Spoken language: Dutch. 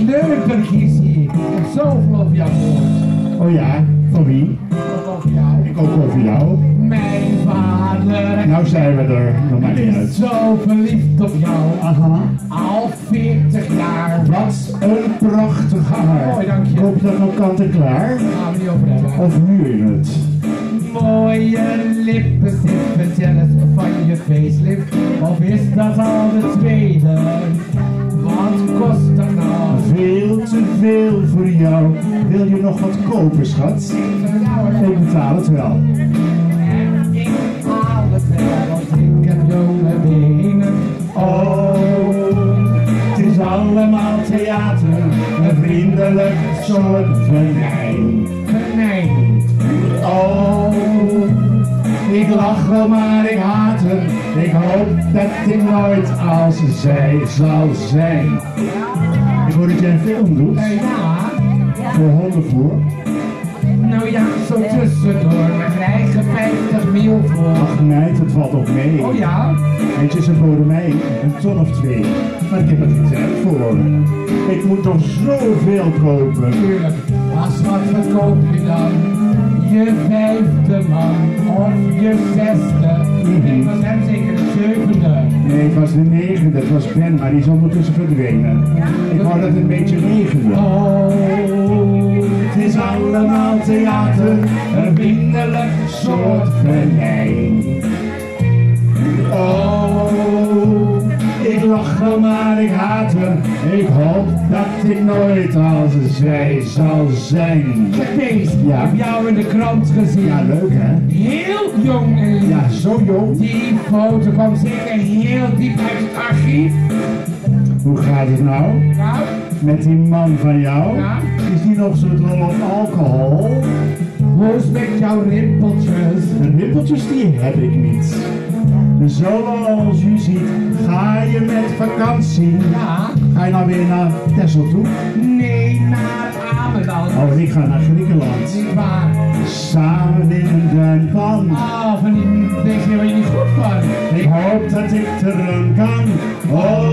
wat leuk dat ik hier zie. Ik heb zoveel over jou gehoord. Oh ja, van wie? Ook over jou. Ik ook over jou. Mijn vader. Nou zijn we er, nog maar niet is uit. zo verliefd op jou. Aha. Al 40 jaar. Wat een prachtig haar. Mooi, dank je. Ik hoop dat nog kant en klaar. Daar gaan we niet over hebben. Of nu in het. Mooie lippen, zitten jealous van je facelift. Of is dat al de tweede? Wat kost dat nou? Veel te veel voor jou. Wil je nog wat kopen, schat? Ik betaal het wel. En ik haal het wel, want ik heb jonge benen. Oh, het is allemaal theater. Een vriendelijk soort venijn. Venijn. Oh, ik lach wel, maar ik haat hem. Ik hoop dat ik nooit als zij zal zijn. Ik hoor dat jij een film doet. Ja. Voor hondenvoer. Nou ja, zo tussendoor. We krijgen 50 mil voor. Ach meid, dat valt toch mee. Oh ja? Weet je, ze boden mij een ton of 2. Maar ik heb er geen tijd voor. Ik moet toch zoveel kopen. Tuurlijk. Maar wat verkoop je dan? Je 5e man of je 6e? Ik was hem zeker de 7e. Nee, het was de 9e, dat was Ben, maar die is ondertussen verdwenen. Ik wou dat het een beetje regende. Oh, Het is allemaal theater, een vriendelijk soort venijn. Oh, ik lach wel, maar ik haat hem. Ik hoop dat ik nooit als zij zal zijn. zeg Kees, Ja. ik heb jou in de krant gezien. Ja, leuk hè? Heel jong en lief. Ja, zo jong. Die foto kwam zeker heel diep uit het archief. Hoe gaat het nou? Nou, Met die man van jou? Ja. Is die nog zo dol op alcohol? hoe is met jouw rimpeltjes? De rimpeltjes die heb ik niet. Zoals u ziet, ga je met vakantie. Ja, Ga je nou weer naar Texel toe? nee, naar Ameland. Oh, en ik ga naar Griekenland. Niet waar. Samen in een duinpan. Ah, van die dingen waar je niet goed van. Ik hoop dat ik terug kan. Oh,